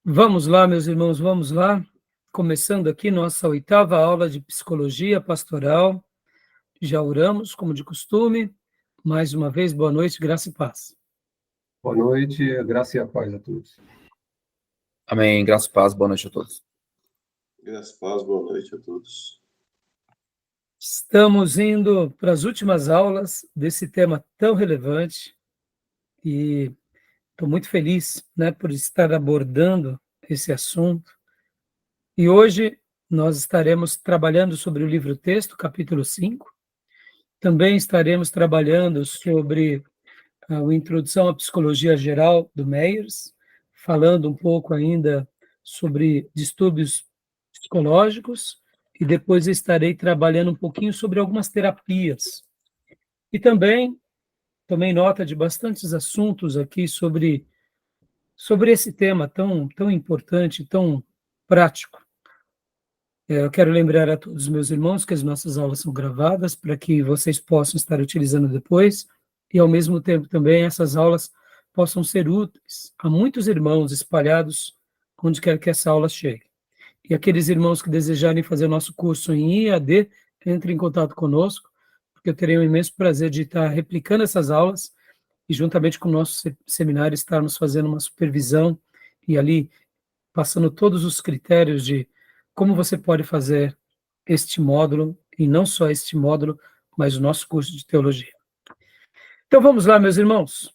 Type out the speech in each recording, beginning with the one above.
Vamos lá, meus irmãos, vamos lá. Começando aqui nossa 8ª aula de Psicologia Pastoral. Já oramos, como de costume. Mais uma vez, boa noite, graça e paz. Boa noite, graça e a paz a todos. Amém. Graça e paz. Boa noite a todos. Graças a paz, boa noite a todos. Estamos indo para as últimas aulas desse tema tão relevante e estou muito feliz, por estar abordando esse assunto. E hoje nós estaremos trabalhando sobre o livro-texto, capítulo 5. Também estaremos trabalhando sobre a Introdução à Psicologia Geral, do Myers, falando um pouco ainda sobre distúrbios psicológicos, e depois estarei trabalhando um pouquinho sobre algumas terapias. E também tomei nota de bastantes assuntos aqui sobre esse tema tão importante, tão prático. Eu quero lembrar a todos os meus irmãos que as nossas aulas são gravadas para que vocês possam estar utilizando depois e, ao mesmo tempo, também essas aulas possam ser úteis a muitos irmãos espalhados onde quer que essa aula chegue. E aqueles irmãos que desejarem fazer o nosso curso em IAD, entrem em contato conosco, porque eu terei um imenso prazer de estar replicando essas aulas e, juntamente com o nosso seminário, estarmos fazendo uma supervisão e ali passando todos os critérios de como você pode fazer este módulo, e não só este módulo, mas o nosso curso de teologia. Então vamos lá, meus irmãos,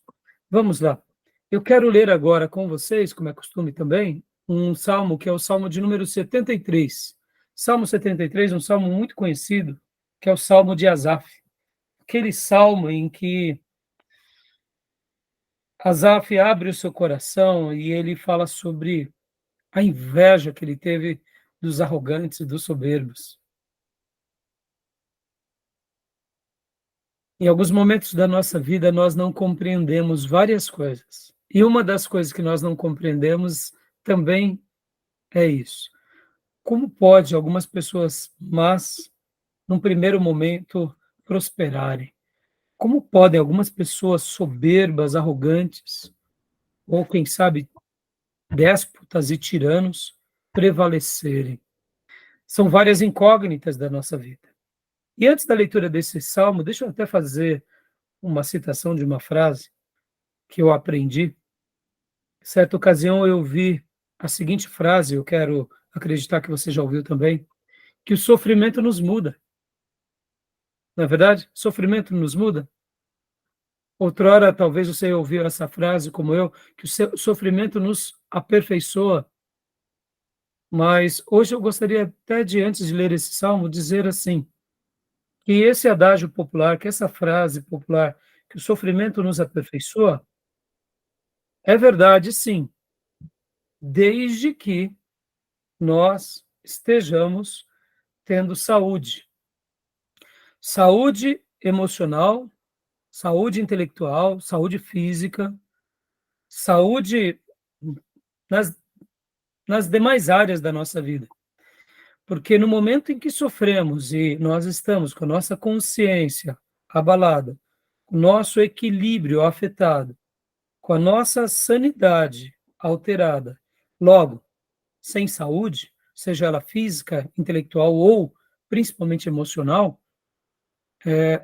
vamos lá. Eu quero ler agora com vocês, como é costume também, um salmo que é o salmo de número 73. Salmo 73, um salmo muito conhecido, que é o salmo de Asaf. Aquele salmo em que Asaf abre o seu coração e ele fala sobre a inveja que ele teve dos arrogantes e dos soberbos. Em alguns momentos da nossa vida, nós não compreendemos várias coisas. E uma das coisas que nós não compreendemos também é isso. Como pode algumas pessoas más, num primeiro momento, prosperarem? Como podem algumas pessoas soberbas, arrogantes, ou quem sabe, déspotas e tiranos, prevalecerem? São várias incógnitas da nossa vida. E antes da leitura desse salmo, deixa eu até fazer uma citação de uma frase que eu aprendi. Certa ocasião eu vi a seguinte frase, eu quero acreditar que você já ouviu também, que o sofrimento nos muda. Não é verdade? Sofrimento nos muda. Outrora, talvez você ouviu essa frase como eu, que o sofrimento nos aperfeiçoa. Mas hoje eu gostaria até de, antes de ler esse salmo, dizer assim, que esse adágio popular, que essa frase popular, que o sofrimento nos aperfeiçoa, é verdade, sim, desde que nós estejamos tendo saúde. Saúde emocional, saúde intelectual, saúde física, saúde nas demais áreas da nossa vida. Porque no momento em que sofremos e nós estamos com a nossa consciência abalada, o nosso equilíbrio afetado, com a nossa sanidade alterada, logo, sem saúde, seja ela física, intelectual ou principalmente emocional,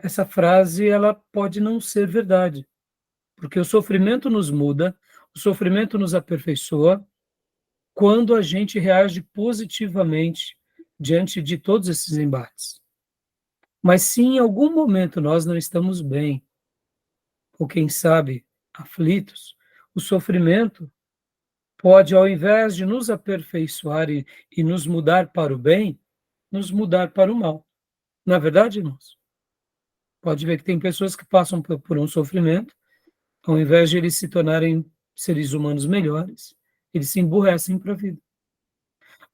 essa frase ela pode não ser verdade, porque o sofrimento nos muda, o sofrimento nos aperfeiçoa quando a gente reage positivamente diante de todos esses embates. Mas se em algum momento nós não estamos bem, ou quem sabe aflitos, o sofrimento pode, ao invés de nos aperfeiçoar e nos mudar para o bem, nos mudar para o mal. Não é verdade, irmãos? Pode ver que tem pessoas que passam por um sofrimento, ao invés de eles se tornarem seres humanos melhores, eles se emburrecem para a vida.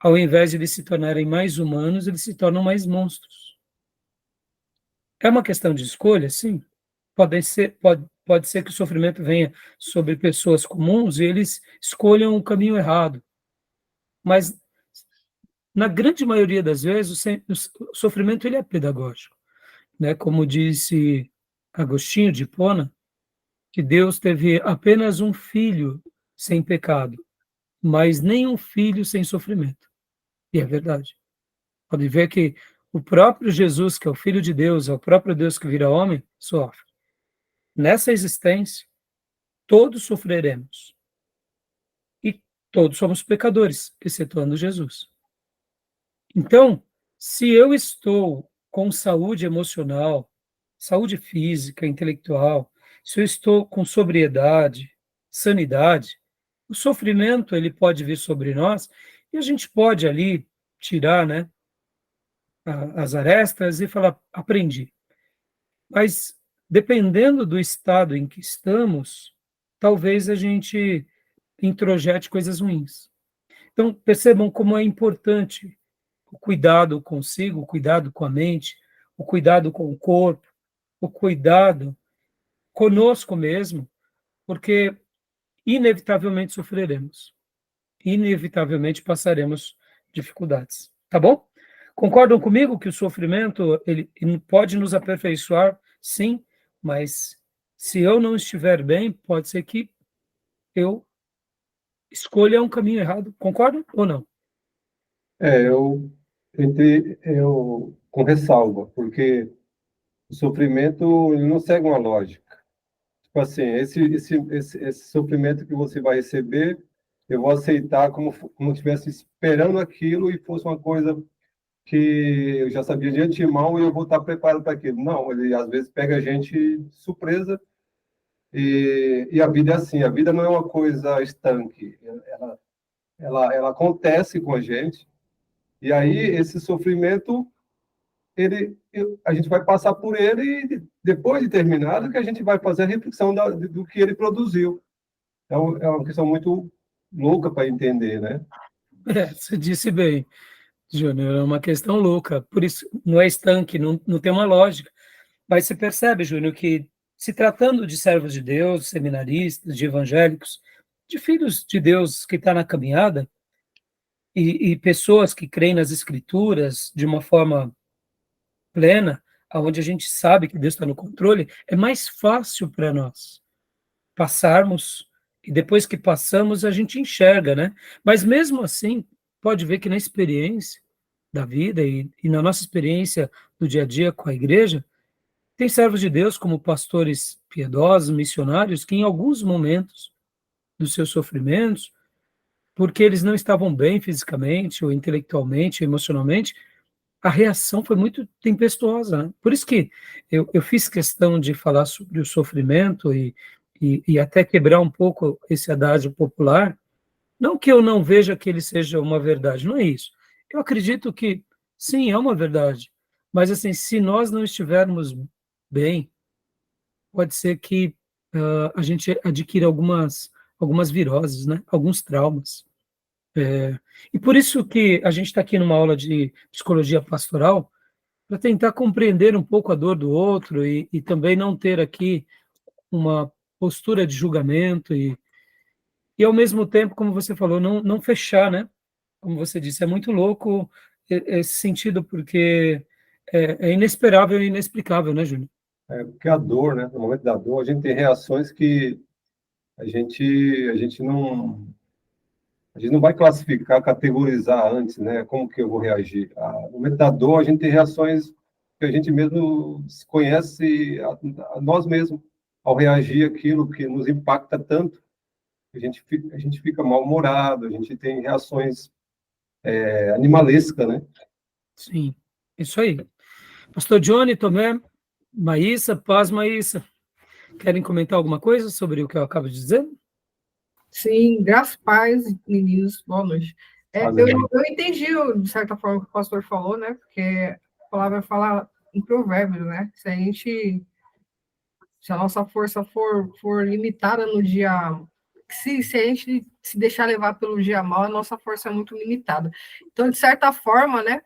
Ao invés de eles se tornarem mais humanos, eles se tornam mais monstros. É uma questão de escolha, sim. Pode ser que o sofrimento venha sobre pessoas comuns e eles escolham o caminho errado. Mas, na grande maioria das vezes, o sofrimento ele é pedagógico. Como disse Agostinho de Hipona, que Deus teve apenas um filho sem pecado, mas nenhum filho sem sofrimento. E é verdade. Pode ver que o próprio Jesus, que é o Filho de Deus, é o próprio Deus que vira homem, sofre. Nessa existência, todos sofreremos. E todos somos pecadores, excetuando Jesus. Então, se eu estou com saúde emocional, saúde física, intelectual, se eu estou com sobriedade, sanidade, o sofrimento ele pode vir sobre nós e a gente pode ali tirar, né, as arestas e falar, aprendi. Mas dependendo do estado em que estamos, talvez a gente introjete coisas ruins. Então, percebam como é importante o cuidado consigo, o cuidado com a mente, o cuidado com o corpo, o cuidado conosco mesmo, porque inevitavelmente sofreremos, inevitavelmente passaremos dificuldades, tá bom? Concordam comigo que o sofrimento ele pode nos aperfeiçoar, sim, mas se eu não estiver bem, pode ser que eu escolha um caminho errado. Concordam ou não? Eu com ressalva, porque o sofrimento ele não segue uma lógica. Tipo assim, esse sofrimento que você vai receber, eu vou aceitar como estivesse esperando aquilo e fosse uma coisa que eu já sabia de antemão e eu vou estar preparado para aquilo. Não, ele às vezes pega a gente de surpresa e a vida é assim, a vida não é uma coisa estanque, ela acontece com a gente e aí esse sofrimento a gente vai passar por ele e depois de terminado que a gente vai fazer a reflexão do que ele produziu. Então, é uma questão muito louca para entender, né? Você disse bem, Júnior, é uma questão louca, por isso não é estanque, não tem uma lógica. Mas você percebe, Júnior, que se tratando de servos de Deus, seminaristas, de evangélicos, de filhos de Deus que está na caminhada, e pessoas que creem nas Escrituras de uma forma plena, onde a gente sabe que Deus está no controle, é mais fácil para nós passarmos, e depois que passamos, a gente enxerga, né? Mas mesmo assim, pode ver que na experiência da vida e na nossa experiência do dia a dia com a igreja, tem servos de Deus como pastores piedosos, missionários, que em alguns momentos dos seus sofrimentos, porque eles não estavam bem fisicamente, ou intelectualmente, ou emocionalmente, a reação foi muito tempestuosa, né? Por isso que eu fiz questão de falar sobre o sofrimento e até quebrar um pouco esse adágio popular. Não que eu não veja que ele seja uma verdade, não é isso. Eu acredito que, sim, é uma verdade. Mas, assim, se nós não estivermos bem, pode ser que a gente adquira algumas viroses, né? Alguns traumas. E por isso que a gente está aqui numa aula de psicologia pastoral, para tentar compreender um pouco a dor do outro e também não ter aqui uma postura de julgamento e ao mesmo tempo, como você falou, não fechar, né? Como você disse, é muito louco esse sentido, porque é inesperável e inexplicável, né, Júnior? Porque a dor, né? No momento da dor, a gente tem reações que a gente não vai classificar, categorizar antes, né? Como que eu vou reagir? No momento da dor, a gente tem reações que a gente mesmo conhece a nós mesmos ao reagir aquilo que nos impacta tanto. A gente fica mal-humorado, a gente tem reações animalescas, né? Sim, isso aí. Pastor Johnny, Tomé, Maísa, paz, Maísa. Querem comentar alguma coisa sobre o que eu acabo de dizer? Sim, graças paz, meninos, boa noite. Eu entendi, de certa forma, o que o pastor falou, né? Porque a palavra fala em provérbios, né? Se a nossa força for limitada no dia... Se a gente se deixar levar pelo dia mal, a nossa força é muito limitada. Então, de certa forma, né?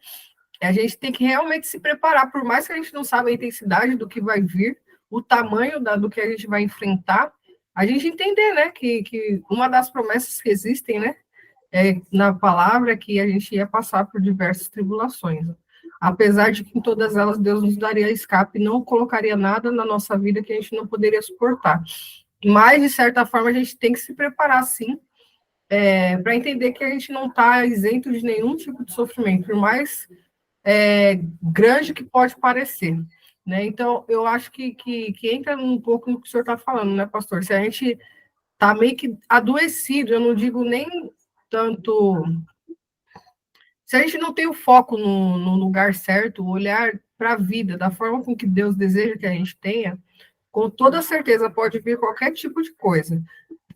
A gente tem que realmente se preparar, por mais que a gente não saiba a intensidade do que vai vir, o tamanho do que a gente vai enfrentar, a gente entender, né, que uma das promessas que existem, né, na palavra é que a gente ia passar por diversas tribulações. Apesar de que em todas elas Deus nos daria escape, não colocaria nada na nossa vida que a gente não poderia suportar. Mas, de certa forma, a gente tem que se preparar, sim, para entender que a gente não está isento de nenhum tipo de sofrimento, por mais grande que pode parecer, né? Então, eu acho que entra um pouco no que o senhor está falando, né, pastor? Se a gente está meio que adoecido, eu não digo nem tanto... Se a gente não tem o foco no lugar certo, olhar para a vida da forma com que Deus deseja que a gente tenha, com toda certeza pode vir qualquer tipo de coisa,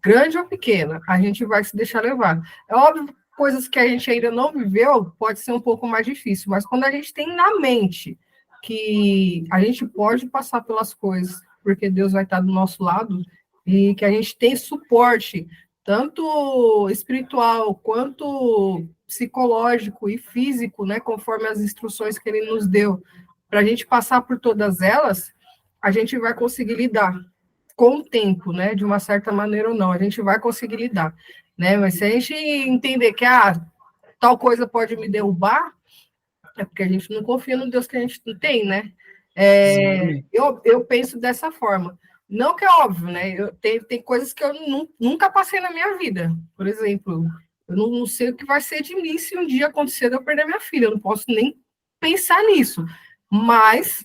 grande ou pequena, a gente vai se deixar levar. É óbvio, coisas que a gente ainda não viveu, pode ser um pouco mais difícil, mas quando a gente tem na mente que a gente pode passar pelas coisas, porque Deus vai estar do nosso lado, e que a gente tem suporte, tanto espiritual quanto psicológico e físico, né, conforme as instruções que ele nos deu, para a gente passar por todas elas, a gente vai conseguir lidar com o tempo, né, de uma certa maneira ou não, a gente vai conseguir lidar, né, mas se a gente entender que, tal coisa pode me derrubar, é porque a gente não confia no Deus que a gente não tem, né, eu penso dessa forma, não que é óbvio, né, tem coisas que eu nunca passei na minha vida, por exemplo, eu não sei o que vai ser de mim se um dia acontecer de eu perder minha filha, eu não posso nem pensar nisso, mas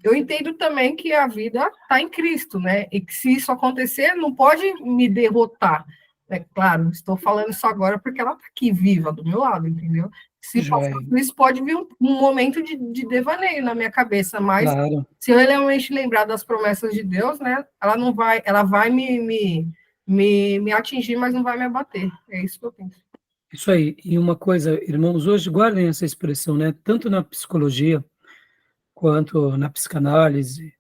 eu entendo também que a vida está em Cristo, né? E que se isso acontecer, não pode me derrotar. É claro, estou falando isso agora porque ela está aqui viva do meu lado, entendeu? Se passar por isso, pode vir um momento de devaneio na minha cabeça, mas Claro. se eu realmente lembrar das promessas de Deus, né? Ela vai me atingir, mas não vai me abater. É isso que eu penso. Isso aí. E uma coisa, irmãos, hoje guardem essa expressão, né? Tanto na psicologia quanto na psicanálise,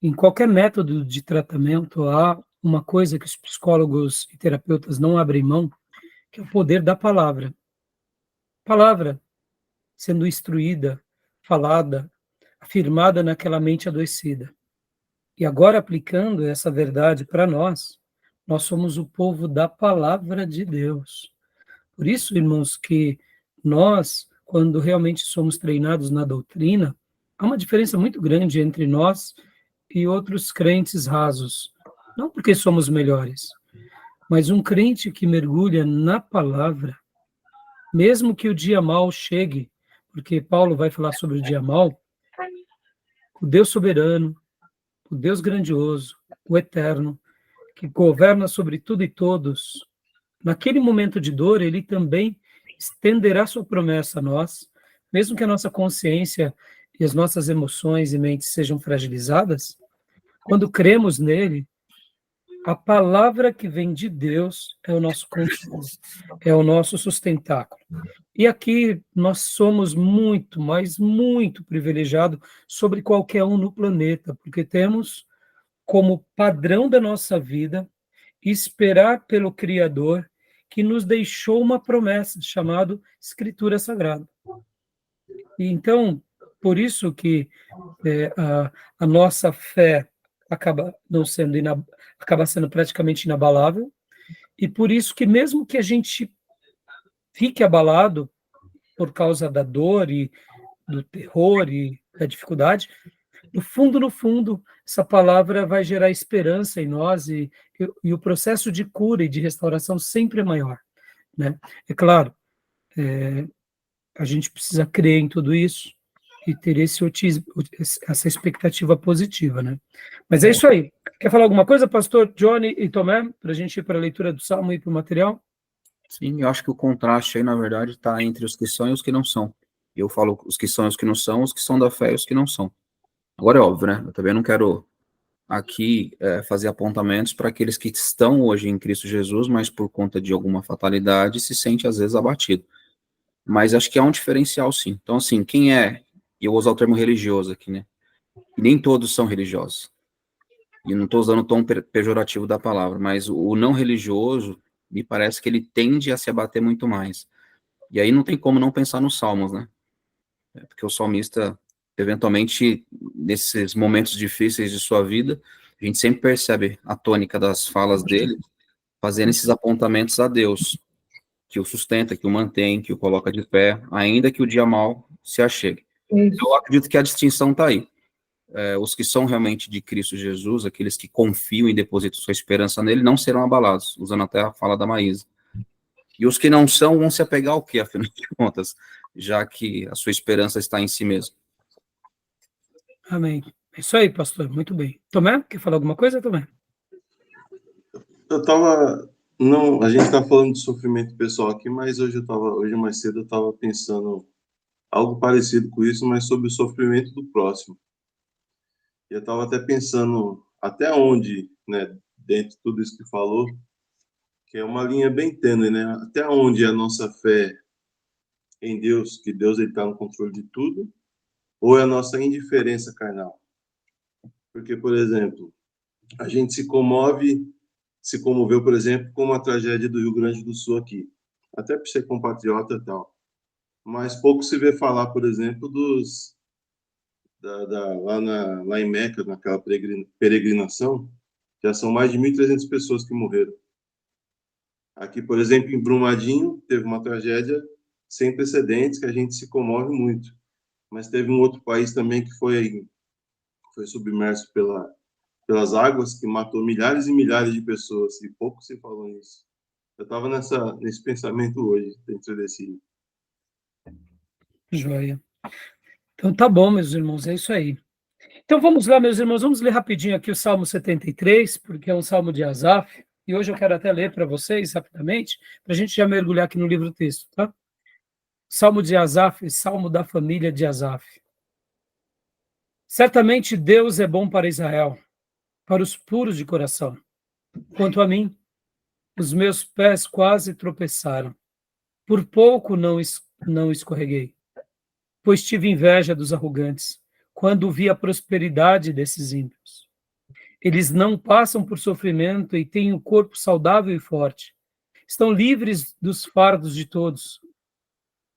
em qualquer método de tratamento, há uma coisa que os psicólogos e terapeutas não abrem mão, que é o poder da palavra. Palavra sendo instruída, falada, afirmada naquela mente adoecida. E agora, aplicando essa verdade para nós, nós somos o povo da palavra de Deus. Por isso, irmãos, que nós, quando realmente somos treinados na doutrina, há uma diferença muito grande entre nós e outros crentes rasos. Não porque somos melhores, mas um crente que mergulha na palavra, mesmo que o dia mau chegue, porque Paulo vai falar sobre o dia mau, o Deus soberano, o Deus grandioso, o eterno, que governa sobre tudo e todos, naquele momento de dor, ele também estenderá sua promessa a nós, mesmo que a nossa consciência e as nossas emoções e mentes sejam fragilizadas, quando cremos nele, a palavra que vem de Deus é o nosso consolo, é o nosso sustentáculo. E aqui nós somos muito, mas muito privilegiados sobre qualquer um no planeta, porque temos como padrão da nossa vida esperar pelo Criador que nos deixou uma promessa chamada Escritura Sagrada. E então, por isso que a nossa fé acaba não sendo acaba sendo praticamente inabalável, e por isso que mesmo que a gente fique abalado por causa da dor e do terror e da dificuldade, no fundo, essa palavra vai gerar esperança em nós e o processo de cura e de restauração sempre é maior, né? É claro, a gente precisa crer em tudo isso e ter essa expectativa positiva, né? Mas é isso aí. Quer falar alguma coisa, pastor Johnny e Tomé, para a gente ir para a leitura do Salmo e para o material? Sim, eu acho que o contraste aí, na verdade, está entre os que são e os que não são. Eu falo os que são e os que não são, os que são da fé e os que não são. Agora é óbvio, né? Eu também não quero aqui fazer apontamentos para aqueles que estão hoje em Cristo Jesus, mas por conta de alguma fatalidade se sente às vezes abatido. Mas acho que há um diferencial, sim. Então, assim, quem é, e eu vou usar o termo religioso aqui, né? E nem todos são religiosos. E não estou usando o tom pejorativo da palavra, mas o não religioso, me parece que ele tende a se abater muito mais. E aí não tem como não pensar nos salmos, né? Porque o salmista, eventualmente, nesses momentos difíceis de sua vida, a gente sempre percebe a tônica das falas dele, fazendo esses apontamentos a Deus, que o sustenta, que o mantém, que o coloca de pé, ainda que o dia mal se achegue. Eu acredito que a distinção está aí. Os que são realmente de Cristo Jesus, aqueles que confiam e depositam sua esperança nele, não serão abalados, usando até a fala da Maísa. E os que não são vão se apegar ao quê, afinal de contas, já que a sua esperança está em si mesmo. Amém. É isso aí, pastor. Muito bem. Tomé, quer falar alguma coisa, Tomé? Eu tava. Não, a gente está falando de sofrimento pessoal aqui, mas hoje mais cedo eu estava pensando algo parecido com isso, mas sobre o sofrimento do próximo. E eu estava até pensando até onde, né, dentro de tudo isso que falou, que é uma linha bem tênue, né? Até onde a nossa fé em Deus, que Deus está no controle de tudo, ou é a nossa indiferença carnal? Porque, por exemplo, a gente se comoveu, por exemplo, com a tragédia do Rio Grande do Sul aqui, até por ser compatriota e tal. Mas pouco se vê falar, por exemplo, lá em Meca, naquela peregrinação, já são mais de 1.300 pessoas que morreram. Aqui, por exemplo, em Brumadinho, teve uma tragédia sem precedentes, que a gente se comove muito. Mas teve um outro país também que foi submerso pelas águas, que matou milhares e milhares de pessoas, e pouco se falou nisso. Eu estava nesse pensamento hoje, dentro desse... Joia. Então tá bom, meus irmãos, é isso aí. Então vamos lá, meus irmãos, vamos ler rapidinho aqui o Salmo 73, porque é um salmo de Asaf, e hoje eu quero até ler para vocês rapidamente, para a gente já mergulhar aqui no livro texto, tá? Salmo de Asaf, salmo da família de Asaf. Certamente Deus é bom para Israel, para os puros de coração. Quanto a mim, os meus pés quase tropeçaram. Por pouco não escorreguei, pois tive inveja dos arrogantes, quando vi a prosperidade desses ímpios. Eles não passam por sofrimento e têm o corpo saudável e forte. Estão livres dos fardos de todos.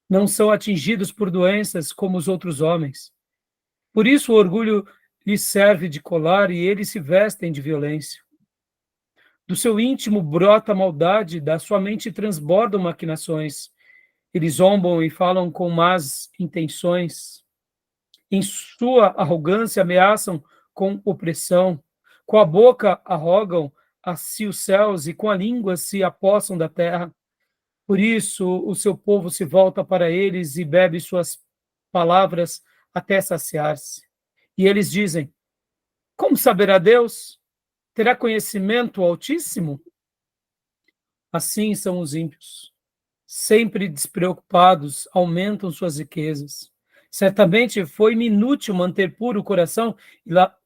Não são atingidos por doenças como os outros homens. Por isso o orgulho lhes serve de colar e eles se vestem de violência. Do seu íntimo brota a maldade, da sua mente transbordam maquinações. Eles zombam e falam com más intenções. Em sua arrogância ameaçam com opressão. Com a boca arrogam a si os céus e com a língua se apossam da terra. Por isso o seu povo se volta para eles e bebe suas palavras até saciar-se. E eles dizem: como saberá Deus? Terá conhecimento o Altíssimo? Assim são os ímpios. Sempre despreocupados, aumentam suas riquezas. Certamente foi-me inútil manter puro o coração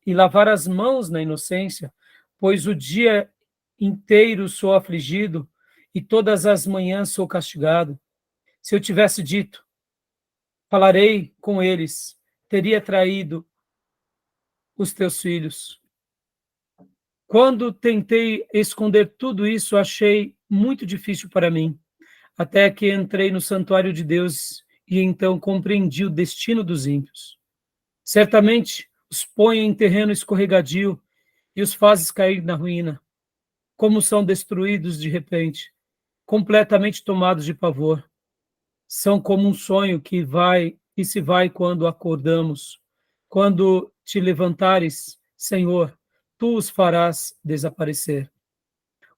e lavar as mãos na inocência, pois o dia inteiro sou afligido e todas as manhãs sou castigado. Se eu tivesse dito, falarei com eles, teria traído os teus filhos. Quando tentei esconder tudo isso, achei muito difícil para mim, até que entrei no santuário de Deus e então compreendi o destino dos ímpios. Certamente os põe em terreno escorregadio e os fazes cair na ruína. Como são destruídos de repente, completamente tomados de pavor. São como um sonho que vai e se vai quando acordamos. Quando te levantares, Senhor, tu os farás desaparecer.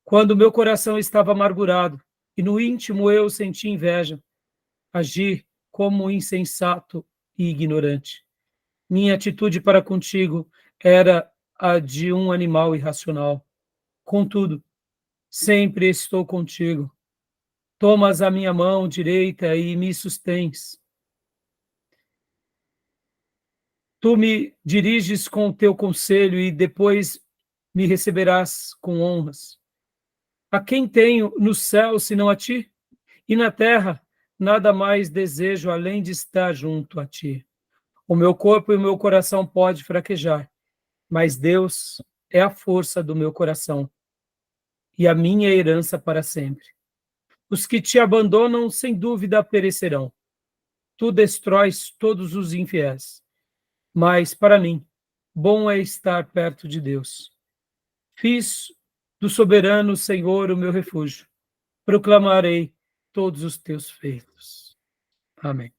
Quando meu coração estava amargurado e no íntimo eu senti inveja, agi como insensato e ignorante. Minha atitude para contigo era a de um animal irracional. Contudo, sempre estou contigo. Tomas a minha mão direita e me sustens. Tu me diriges com o teu conselho e depois me receberás com honras. A quem tenho no céu senão a ti? E na terra nada mais desejo além de estar junto a ti. O meu corpo e o meu coração pode fraquejar, mas Deus é a força do meu coração e a minha herança para sempre. Os que te abandonam, sem dúvida, perecerão. Tu destróis todos os infiéis. Mas, para mim, bom é estar perto de Deus. Fiz do soberano Senhor o meu refúgio. Proclamarei todos os teus feitos. Amém.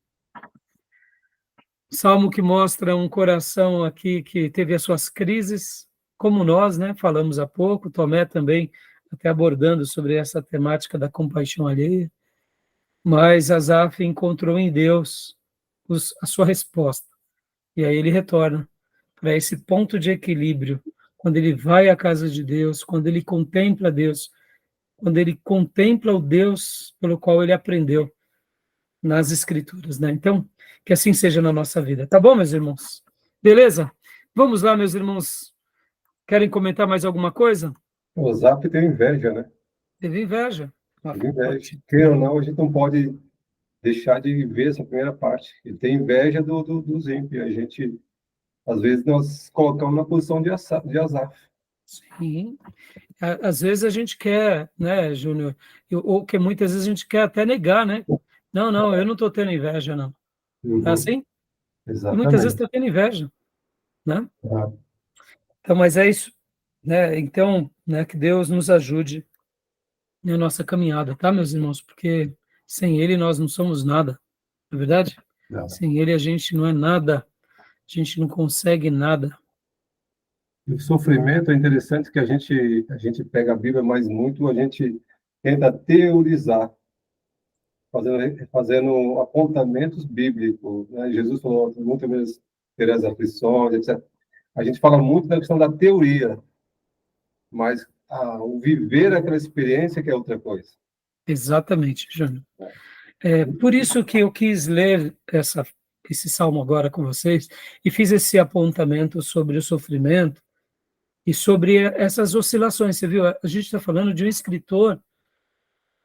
Salmo que mostra um coração aqui que teve as suas crises, como nós, né? Falamos há pouco, Tomé também até abordando sobre essa temática da compaixão alheia, mas Asaf encontrou em Deus a sua resposta. E aí ele retorna para esse ponto de equilíbrio, quando ele vai à casa de Deus, quando ele contempla Deus, quando ele contempla o Deus pelo qual ele aprendeu nas Escrituras, né? Então, que assim seja na nossa vida. Tá bom, meus irmãos? Beleza? Vamos lá, meus irmãos. Querem comentar mais alguma coisa? O Zap tem inveja, né? Teve inveja. Tem inveja. Queira ou não, a gente não pode deixar de ver essa primeira parte. Ele tem inveja dos ímpios. A gente, às vezes, nós colocamos na posição de Asaf. Sim. Às vezes a gente quer, né, Júnior? Ou que muitas vezes a gente quer até negar, né? Não, eu não estou tendo inveja, não. É assim? E muitas vezes Exatamente. estou tendo inveja, né? Ah, Então, mas é isso, né? Então, né, que Deus nos ajude na nossa caminhada, tá, meus irmãos? Porque sem Ele nós não somos nada, não é verdade? não. Sem Ele a gente não é nada, a gente não consegue nada. E o sofrimento é interessante que a gente pega a Bíblia, mas muito a gente tenta teorizar, fazendo apontamentos bíblicos, né? Jesus falou muitas vezes ter as aflições, etc. A gente fala muito da questão da teoria, mas o viver aquela experiência que é outra coisa. Exatamente, Júnior. É por isso que eu quis ler esse salmo agora com vocês e fiz esse apontamento sobre o sofrimento e sobre essas oscilações. Você viu? A gente está falando de um escritor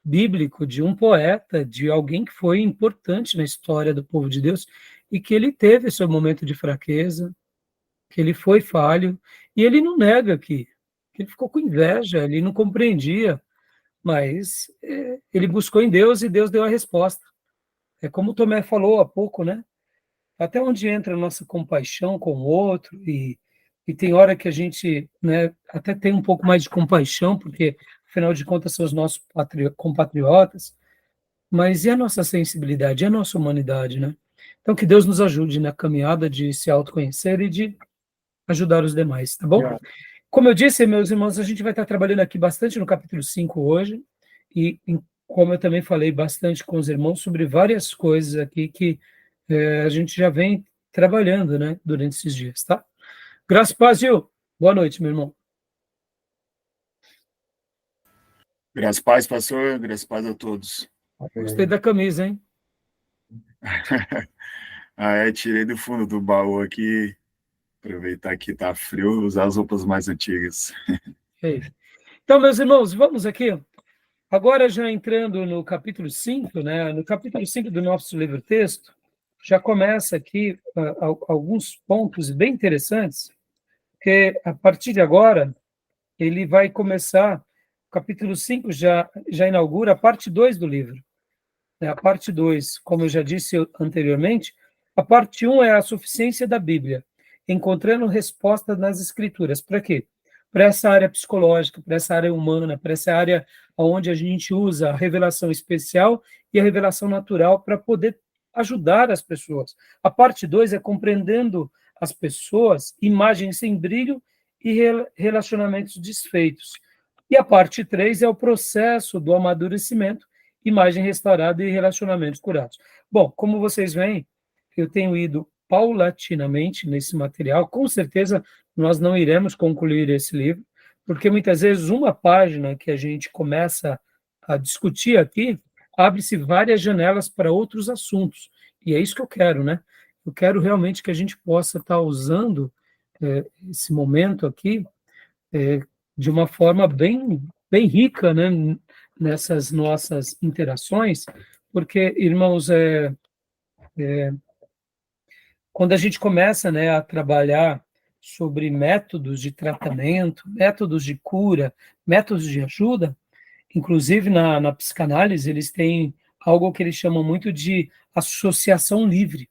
bíblico, de um poeta, de alguém que foi importante na história do povo de Deus e que ele teve seu momento de fraqueza, que ele foi falho, e ele não nega que ele ficou com inveja, ele não compreendia, mas ele buscou em Deus e Deus deu a resposta. É como o Tomé falou há pouco, né? Até onde entra a nossa compaixão com o outro, e tem hora que a gente, né, até tem um pouco mais de compaixão, porque, afinal de contas, são os nossos compatriotas, mas e a nossa sensibilidade, e a nossa humanidade, né? Então, que Deus nos ajude na caminhada de se autoconhecer e de ajudar os demais, tá bom? Como eu disse, meus irmãos, a gente vai estar trabalhando aqui bastante no capítulo 5 hoje, e como eu também falei bastante com os irmãos sobre várias coisas aqui que a gente já vem trabalhando, né, durante esses dias, tá? Graças e paz, Gil. Boa noite, meu irmão. Graças a paz, pastor. Graças a paz a todos. Gostei da camisa, hein? Tirei do fundo do baú aqui, aproveitar que tá frio, usar as roupas mais antigas. Então, meus irmãos, vamos aqui. Agora, já entrando no capítulo 5, né? No capítulo 5 do nosso livro-texto, já começa aqui alguns pontos bem interessantes, que a partir de agora, ele vai começar, o capítulo 5 já inaugura a parte 2 do livro. A parte 2, como eu já disse anteriormente, a parte 1 é a suficiência da Bíblia, encontrando respostas nas Escrituras. Para quê? Para essa área psicológica, para essa área humana, para essa área onde a gente usa a revelação especial e a revelação natural para poder ajudar as pessoas. A parte 2 é compreendendo as pessoas, imagens sem brilho e relacionamentos desfeitos. E a parte 3 é o processo do amadurecimento, imagem restaurada e relacionamentos curados. Bom, como vocês veem, eu tenho ido paulatinamente nesse material. Com certeza, nós não iremos concluir esse livro, porque muitas vezes uma página que a gente começa a discutir aqui, abre-se várias janelas para outros assuntos. E é isso que eu quero, né? Eu quero realmente que a gente possa estar usando esse momento aqui de uma forma bem, bem rica, né? Nessas nossas interações, porque, irmãos, quando a gente começa, né, a trabalhar sobre métodos de tratamento, métodos de cura, métodos de ajuda, inclusive na psicanálise, eles têm algo que eles chamam muito de associação livre.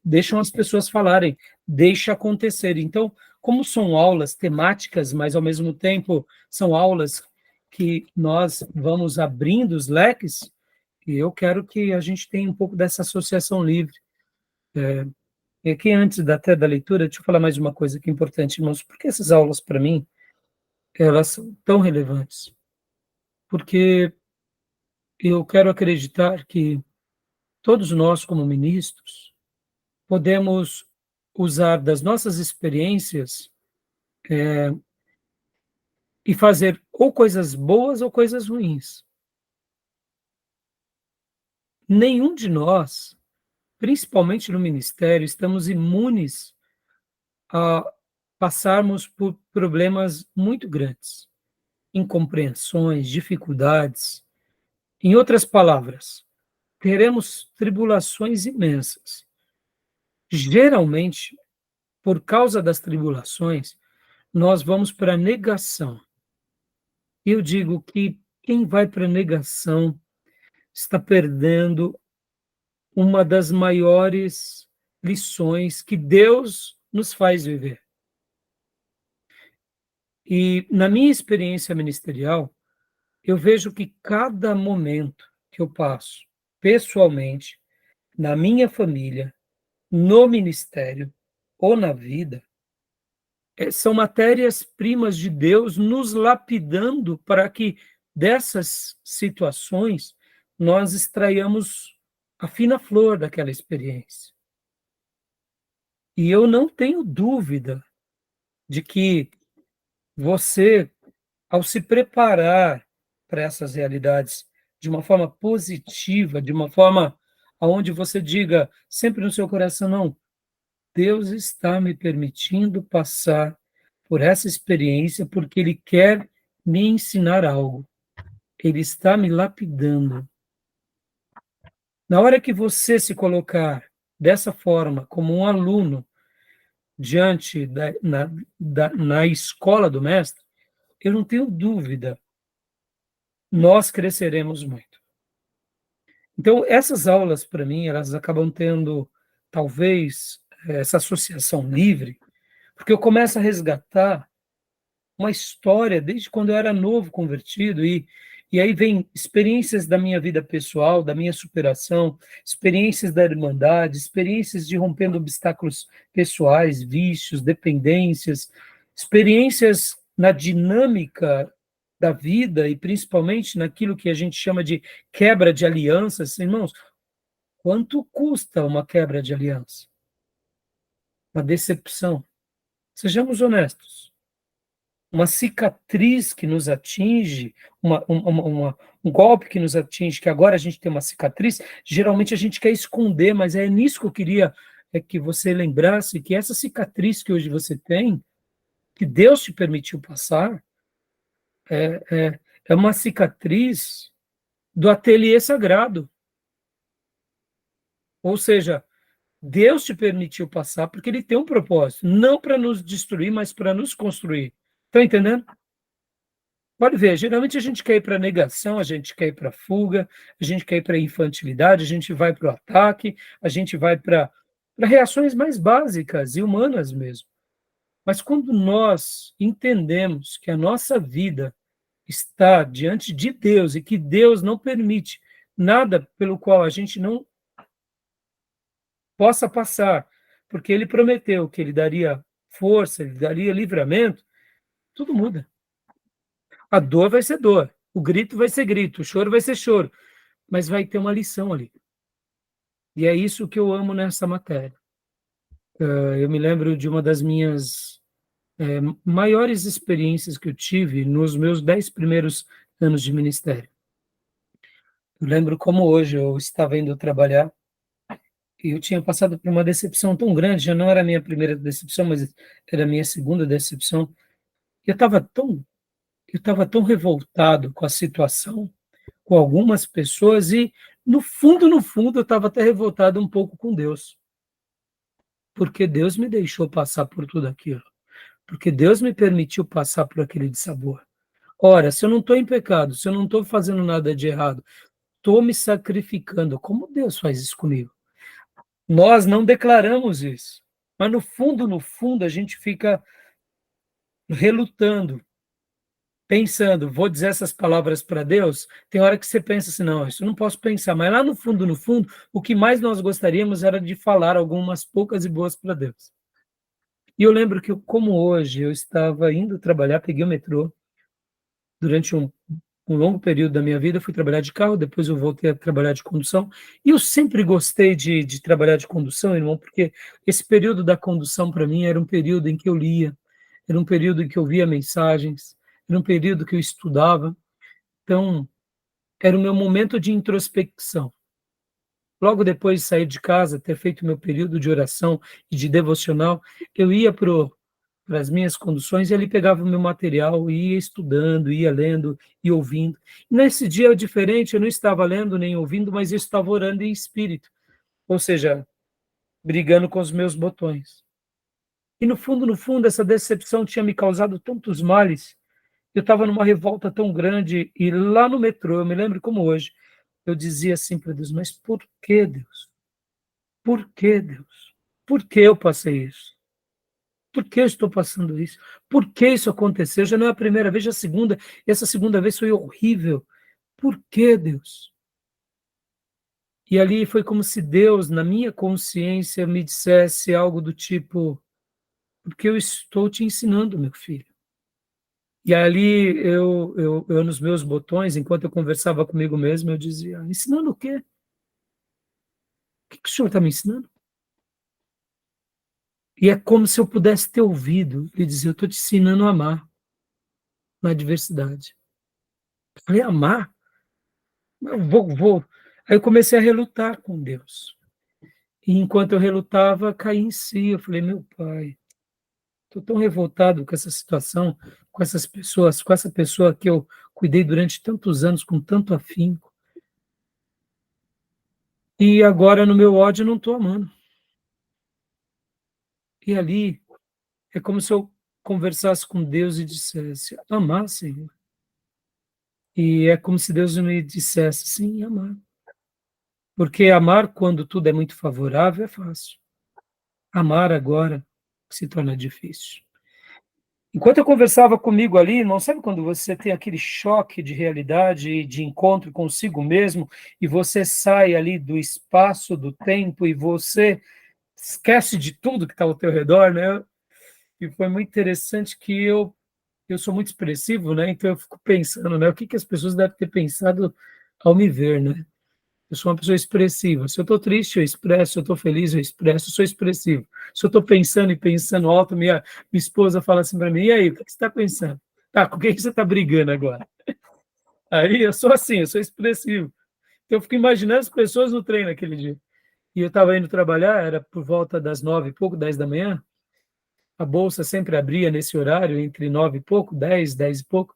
Deixam as pessoas falarem, deixa acontecer. Então, como são aulas temáticas, mas ao mesmo tempo são aulas que nós vamos abrindo os leques, e eu quero que a gente tenha um pouco dessa associação livre. Aqui, antes até da leitura, deixa eu falar mais uma coisa que é importante, irmãos, porque essas aulas, para mim, elas são tão relevantes, porque eu quero acreditar que todos nós, como ministros, podemos usar das nossas experiências e fazer ou coisas boas ou coisas ruins. Nenhum de nós, principalmente no ministério, estamos imunes a passarmos por problemas muito grandes, incompreensões, dificuldades. Em outras palavras, teremos tribulações imensas. Geralmente, por causa das tribulações, nós vamos para a negação. Eu digo que quem vai para a negação está perdendo uma das maiores lições que Deus nos faz viver. E na minha experiência ministerial, eu vejo que cada momento que eu passo pessoalmente, na minha família, no ministério ou na vida, são matérias-primas de Deus nos lapidando para que dessas situações nós extraiamos a fina flor daquela experiência. E eu não tenho dúvida de que você, ao se preparar para essas realidades de uma forma positiva, de uma forma onde você diga sempre no seu coração, não, Deus está me permitindo passar por essa experiência porque Ele quer me ensinar algo. Ele está me lapidando. Na hora que você se colocar dessa forma, como um aluno, diante na escola do mestre, eu não tenho dúvida, nós cresceremos muito. Então, essas aulas, para mim, elas acabam tendo, talvez, essa associação livre, porque eu começo a resgatar uma história desde quando eu era novo convertido, e aí vem experiências da minha vida pessoal, da minha superação, experiências da irmandade, experiências de rompendo obstáculos pessoais, vícios, dependências, experiências na dinâmica da vida e principalmente naquilo que a gente chama de quebra de alianças. Irmãos, quanto custa uma quebra de aliança? Uma decepção. Sejamos honestos. Uma cicatriz que nos atinge, um golpe que nos atinge, que agora a gente tem uma cicatriz, geralmente a gente quer esconder, mas é nisso que eu queria que você lembrasse, que essa cicatriz que hoje você tem, que Deus te permitiu passar, é uma cicatriz do ateliê sagrado. Ou seja, Deus te permitiu passar porque Ele tem um propósito, não para nos destruir, mas para nos construir. Está entendendo? Pode ver, geralmente a gente quer ir para a negação, a gente quer ir para a fuga, a gente quer ir para a infantilidade, a gente vai para o ataque, a gente vai para reações mais básicas e humanas mesmo. Mas quando nós entendemos que a nossa vida está diante de Deus e que Deus não permite nada pelo qual a gente não possa passar, porque Ele prometeu que Ele daria força, Ele daria livramento, tudo muda. A dor vai ser dor, o grito vai ser grito, o choro vai ser choro, mas vai ter uma lição ali. E é isso que eu amo nessa matéria. Eu me lembro de uma das minhas maiores experiências que eu tive nos meus 10 primeiros anos de ministério. Eu lembro como hoje eu estava indo trabalhar e eu tinha passado por uma decepção tão grande, já não era a minha primeira decepção, mas era a minha segunda decepção. Eu estava tão revoltado com a situação, com algumas pessoas, e no fundo, eu estava até revoltado um pouco com Deus. Porque Deus me deixou passar por tudo aquilo. Porque Deus me permitiu passar por aquele dissabor. Ora, se eu não estou em pecado, se eu não estou fazendo nada de errado, estou me sacrificando, como Deus faz isso comigo? Nós não declaramos isso. Mas no fundo, a gente fica relutando, pensando, vou dizer essas palavras para Deus? Tem hora que você pensa assim, não, isso eu não posso pensar. Mas lá no fundo, o que mais nós gostaríamos era de falar algumas poucas e boas para Deus. E eu lembro que, como hoje, eu estava indo trabalhar, peguei o metrô, durante um longo período da minha vida, eu fui trabalhar de carro, depois eu voltei a trabalhar de condução, e eu sempre gostei de trabalhar de condução, irmão, porque esse período da condução, para mim, era um período em que eu lia, era um período em que eu via mensagens, era um período que eu estudava, então, era o meu momento de introspecção. Logo depois de sair de casa, ter feito meu período de oração e de devocional, eu ia para as minhas conduções e ali pegava o meu material, ia estudando, ia lendo e ouvindo. Nesse dia diferente, eu não estava lendo nem ouvindo, mas eu estava orando em espírito, ou seja, brigando com os meus botões. E no fundo, essa decepção tinha me causado tantos males. Eu estava numa revolta tão grande e lá no metrô, eu me lembro como hoje, eu dizia assim para Deus, mas por que, Deus? Por que, Deus? Por que eu passei isso? Por que eu estou passando isso? Por que isso aconteceu? Já não é a primeira vez, já é a segunda. E essa segunda vez foi horrível. Por que, Deus? E ali foi como se Deus, na minha consciência, me dissesse algo do tipo, porque eu estou te ensinando, meu filho. E ali eu nos meus botões, enquanto eu conversava comigo mesmo, eu dizia, ensinando o quê? O que o senhor está me ensinando? E é como se eu pudesse ter ouvido e dizer, eu estou te ensinando a amar na adversidade. Eu falei, amar? Eu vou. Aí eu comecei a relutar com Deus. E enquanto eu relutava, caí em si. Eu falei, meu pai, estou tão revoltado com essa situação, com essas pessoas, com essa pessoa que eu cuidei durante tantos anos, com tanto afinco. E agora, no meu ódio, eu não estou amando. E ali, é como se eu conversasse com Deus e dissesse, amar, Senhor. E é como se Deus me dissesse, sim, amar. Porque amar quando tudo é muito favorável é fácil. Amar agora se torna difícil. Enquanto eu conversava comigo ali, irmão, sabe quando você tem aquele choque de realidade e de encontro consigo mesmo, e você sai ali do espaço, do tempo, e você esquece de tudo que está ao teu redor, né? E foi muito interessante que eu sou muito expressivo, né? Então eu fico pensando, né? O que as pessoas devem ter pensado ao me ver, né? Eu sou uma pessoa expressiva. Se eu estou triste, eu expresso. Se eu estou feliz, eu expresso. Eu sou expressivo. Se eu estou pensando e pensando alto, minha esposa fala assim para mim, e aí, o que você está pensando? Tá, com quem você está brigando agora? Aí eu sou assim, eu sou expressivo. Então eu fico imaginando as pessoas no trem naquele dia. E eu estava indo trabalhar, era por volta das 9 e pouco, 10 da manhã. A bolsa sempre abria nesse horário, entre 9 e pouco, 10, 10 e pouco.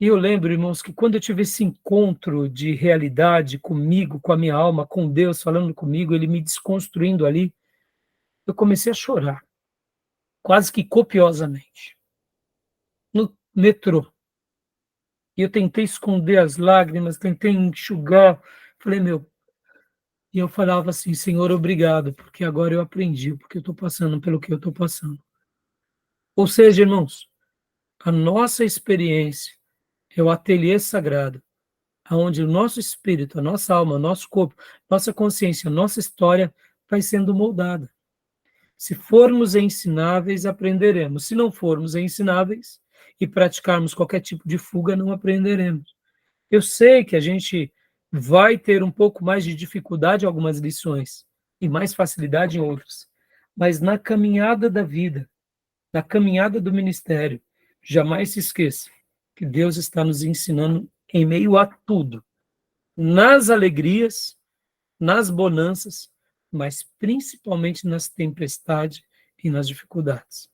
E eu lembro, irmãos, que quando eu tive esse encontro de realidade comigo, com a minha alma, com Deus falando comigo, Ele me desconstruindo ali, eu comecei a chorar, quase que copiosamente, no metrô. E eu tentei esconder as lágrimas, tentei enxugar, falei, meu... E eu falava assim, Senhor, obrigado, porque agora eu aprendi, porque eu estou passando pelo que eu estou passando. Ou seja, irmãos, a nossa experiência é o ateliê sagrado, onde o nosso espírito, a nossa alma, o nosso corpo, nossa consciência, nossa história vai sendo moldada. Se formos ensináveis, aprenderemos. Se não formos ensináveis e praticarmos qualquer tipo de fuga, não aprenderemos. Eu sei que a gente vai ter um pouco mais de dificuldade em algumas lições e mais facilidade em outras, mas na caminhada da vida, na caminhada do ministério, jamais se esqueça que Deus está nos ensinando em meio a tudo, nas alegrias, nas bonanças, mas principalmente nas tempestades e nas dificuldades.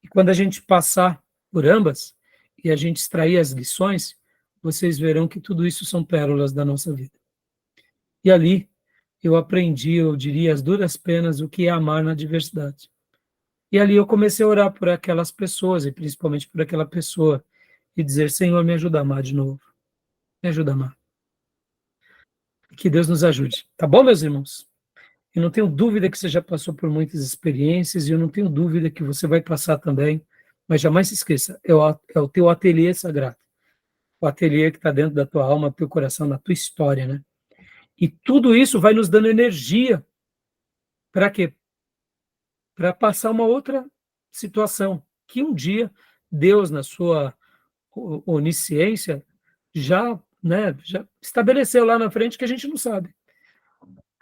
E quando a gente passar por ambas e a gente extrair as lições, vocês verão que tudo isso são pérolas da nossa vida. E ali eu aprendi, eu diria, as duras penas, o que é amar na adversidade. E ali eu comecei a orar por aquelas pessoas, e principalmente por aquela pessoa, e dizer, Senhor, me ajuda a amar de novo. Me ajuda a amar. Que Deus nos ajude. Tá bom, meus irmãos? Eu não tenho dúvida que você já passou por muitas experiências, e eu não tenho dúvida que você vai passar também, mas jamais se esqueça, é o teu ateliê sagrado, o ateliê que está dentro da tua alma, do teu coração, da tua história, né? E tudo isso vai nos dando energia para quê? Para passar uma outra situação, que um dia Deus, na sua onisciência já, né, já estabeleceu lá na frente que a gente não sabe.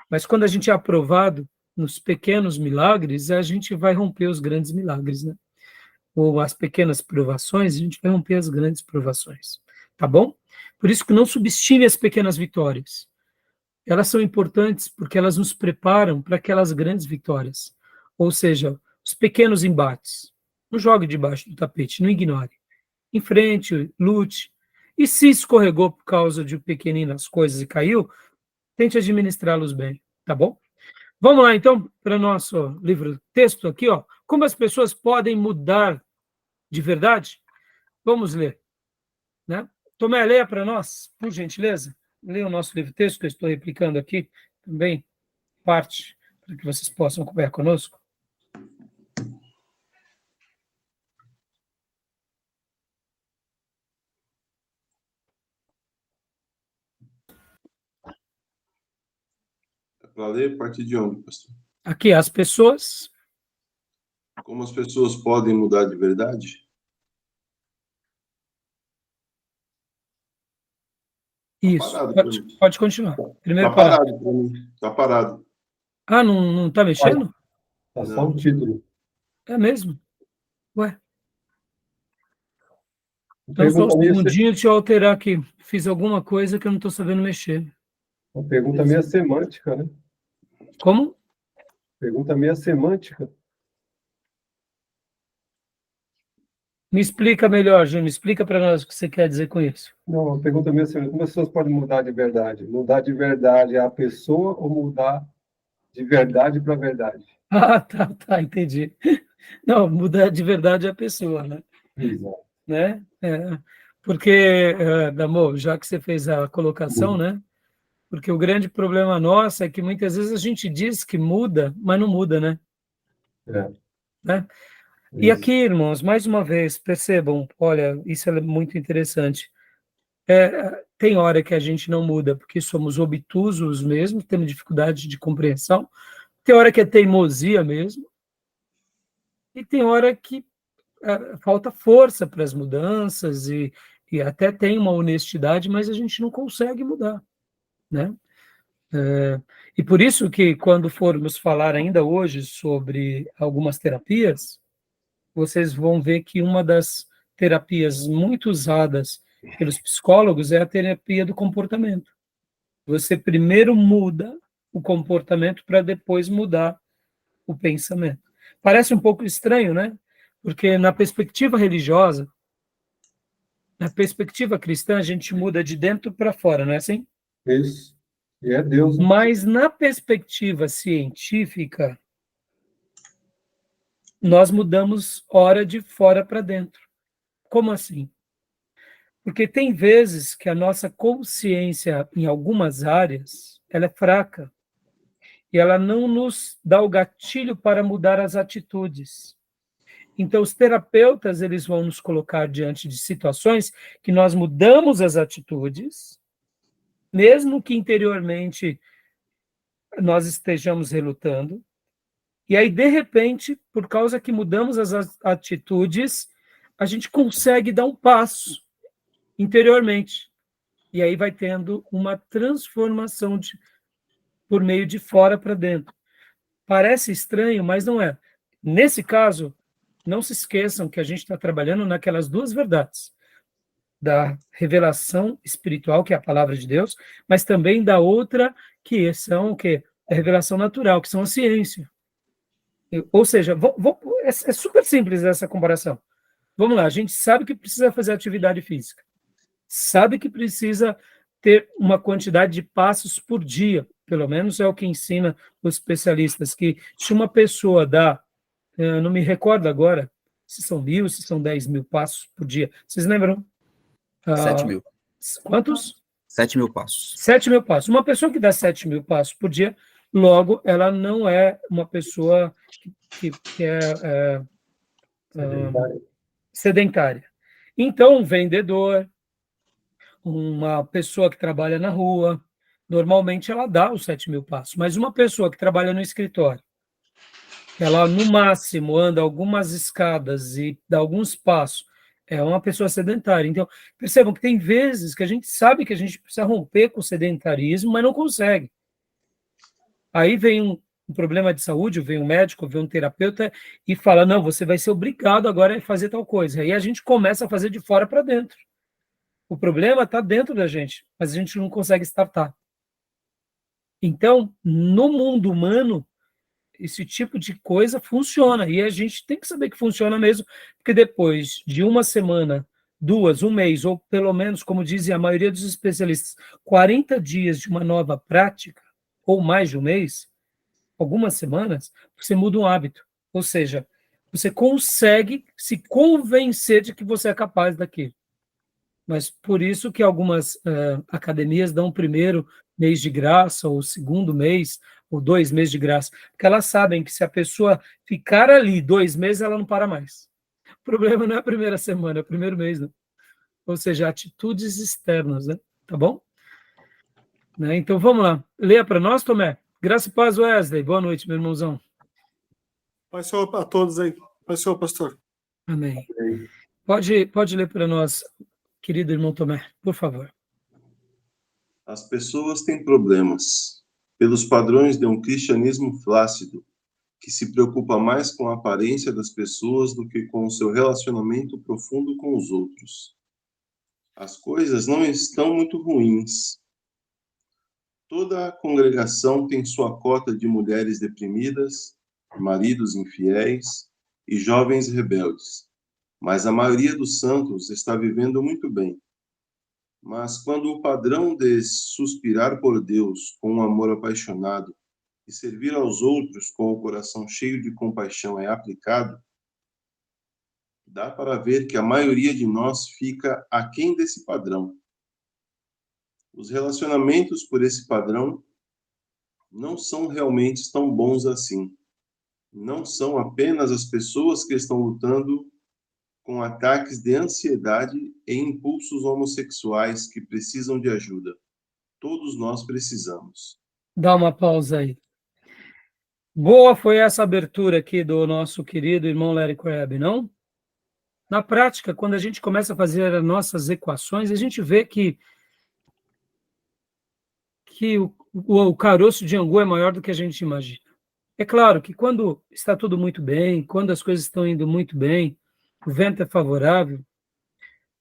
Mas quando a gente é aprovado nos pequenos milagres, a gente vai romper os grandes milagres, né? Ou as pequenas provações, a gente vai romper as grandes provações. Tá bom? Por isso que não subestime as pequenas vitórias. Elas são importantes porque elas nos preparam para aquelas grandes vitórias. Ou seja, os pequenos embates. Não jogue debaixo do tapete, não ignore. Enfrente, lute. E se escorregou por causa de um pequenino nas coisas e caiu, tente administrá-los bem, tá bom? Vamos lá, então, para o nosso livro texto aqui, ó. Como as pessoas podem mudar de verdade? Vamos ler, né? Tomé, leia para nós, por gentileza. Leia o nosso livro texto, que eu estou replicando aqui também, parte, para que vocês possam acompanhar conosco. Para ler, a partir de onde, pastor? Aqui, as pessoas... Como as pessoas podem mudar de verdade? Isso, parado, pode continuar. Primeiro Tá parado para mim. Tá parado. Ah, não está mexendo? Tá só o título. É mesmo? Ué, então só um Pergunta minha, segundinho, deixa eu alterar aqui. Fiz alguma coisa que eu não estou sabendo mexer. uma pergunta meio semântica, né? Como? Pergunta meio semântica. Me explica melhor, Júnior. Explica para nós o que você quer dizer com isso. Não, uma pergunta meio semântica. Como as pessoas podem mudar de verdade? Mudar de verdade é a pessoa ou mudar de verdade para verdade? Ah, tá, entendi. Não, mudar de verdade a pessoa, né? Exato. Né? Porque, Damor, já que você fez a colocação, né? Porque o grande problema nosso é que muitas vezes a gente diz que muda, mas não muda, né? Né? E aqui, irmãos, mais uma vez, percebam, olha, isso é muito interessante. Tem hora que a gente não muda porque somos obtusos mesmo, temos dificuldade de compreensão. Tem hora que é teimosia mesmo. E tem hora que falta força para as mudanças e até tem uma honestidade, mas a gente não consegue mudar, né? E por isso que quando formos falar ainda hoje sobre algumas terapias, vocês vão ver que uma das terapias muito usadas pelos psicólogos é a terapia do comportamento. Você primeiro muda o comportamento para depois mudar o pensamento. Parece um pouco estranho, né? Porque na perspectiva religiosa, na perspectiva cristã, a gente muda de dentro para fora, não é assim? Isso. E é Deus. Né? Mas na perspectiva científica, nós mudamos ora de fora para dentro. Como assim? Porque tem vezes que a nossa consciência, em algumas áreas, ela é fraca. E ela não nos dá o gatilho para mudar as atitudes. Então, os terapeutas, eles vão nos colocar diante de situações que nós mudamos as atitudes, mesmo que interiormente nós estejamos relutando, e aí, de repente, por causa que mudamos as atitudes, a gente consegue dar um passo interiormente. E aí vai tendo uma transformação por meio de fora para dentro. Parece estranho, mas não é. Nesse caso, não se esqueçam que a gente está trabalhando naquelas duas verdades, da revelação espiritual, que é a palavra de Deus, mas também da outra, que são o quê? A revelação natural, que são a ciência. Ou seja, é super simples essa comparação. Vamos lá, a gente sabe que precisa fazer atividade física, sabe que precisa ter uma quantidade de passos por dia, pelo menos é o que ensina os especialistas, que se uma pessoa dá, não me recordo agora, se são 1.000, se são 10.000 passos por dia, vocês lembram? 7.000. Quantos? 7.000 passos. 7.000 passos. Uma pessoa que dá 7.000 passos por dia, logo, ela não é uma pessoa que é sedentária. Então, um vendedor, uma pessoa que trabalha na rua, normalmente ela dá os 7.000 passos, mas uma pessoa que trabalha no escritório, ela no máximo anda algumas escadas e dá alguns passos, é uma pessoa sedentária. Então, percebam que tem vezes que a gente sabe que a gente precisa romper com o sedentarismo, mas não consegue. Aí vem um problema de saúde, vem um médico, vem um terapeuta e fala, não, você vai ser obrigado agora a fazer tal coisa. Aí a gente começa a fazer de fora para dentro. O problema está dentro da gente, mas a gente não consegue startar. Então, no mundo humano, esse tipo de coisa funciona, e a gente tem que saber que funciona mesmo, porque depois de uma semana, 2, um mês, ou pelo menos, como dizem a maioria dos especialistas, 40 dias de uma nova prática, ou mais de um mês, algumas semanas, você muda um hábito. Ou seja, você consegue se convencer de que você é capaz daquilo. Mas por isso que algumas academias dão o primeiro mês de graça, ou o segundo mês, ou 2 meses de graça, porque elas sabem que se a pessoa ficar ali 2 meses, ela não para mais. O problema não é a primeira semana, é o primeiro mês, né? Ou seja, atitudes externas, né? Tá bom? Né? Então vamos lá. Leia para nós, Tomé. Graça e paz, Wesley. Boa noite, meu irmãozão. Paz Senhor para todos aí. Paz Senhor, pastor. Amém. Pode ler para nós, querido irmão Tomé, por favor. As pessoas têm problemas pelos padrões de um cristianismo flácido, que se preocupa mais com a aparência das pessoas do que com o seu relacionamento profundo com os outros. As coisas não estão muito ruins. Toda a congregação tem sua cota de mulheres deprimidas, maridos infiéis e jovens rebeldes, mas a maioria dos santos está vivendo muito bem. Mas quando o padrão de suspirar por Deus com um amor apaixonado e servir aos outros com o coração cheio de compaixão é aplicado, dá para ver que a maioria de nós fica aquém desse padrão. Os relacionamentos por esse padrão não são realmente tão bons assim. Não são apenas as pessoas que estão lutando com ataques de ansiedade e impulsos homossexuais que precisam de ajuda. Todos nós precisamos. Dá uma pausa aí. Boa foi essa abertura aqui do nosso querido irmão Larry Crabb, não? Na prática, quando a gente começa a fazer as nossas equações, a gente vê que o caroço de angu é maior do que a gente imagina. É claro que quando está tudo muito bem, quando as coisas estão indo muito bem, o vento é favorável,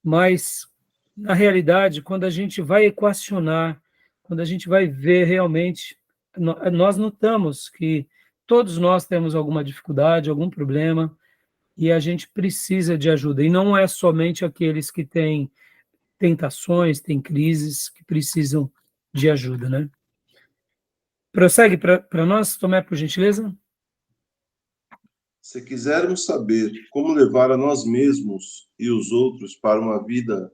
mas, na realidade, quando a gente vai equacionar, quando a gente vai ver realmente, nós notamos que todos nós temos alguma dificuldade, algum problema, e a gente precisa de ajuda. E não é somente aqueles que têm tentações, têm crises, que precisam de ajuda, né? Prossegue para nós, Tomé, por gentileza. Se quisermos saber como levar a nós mesmos e os outros para uma vida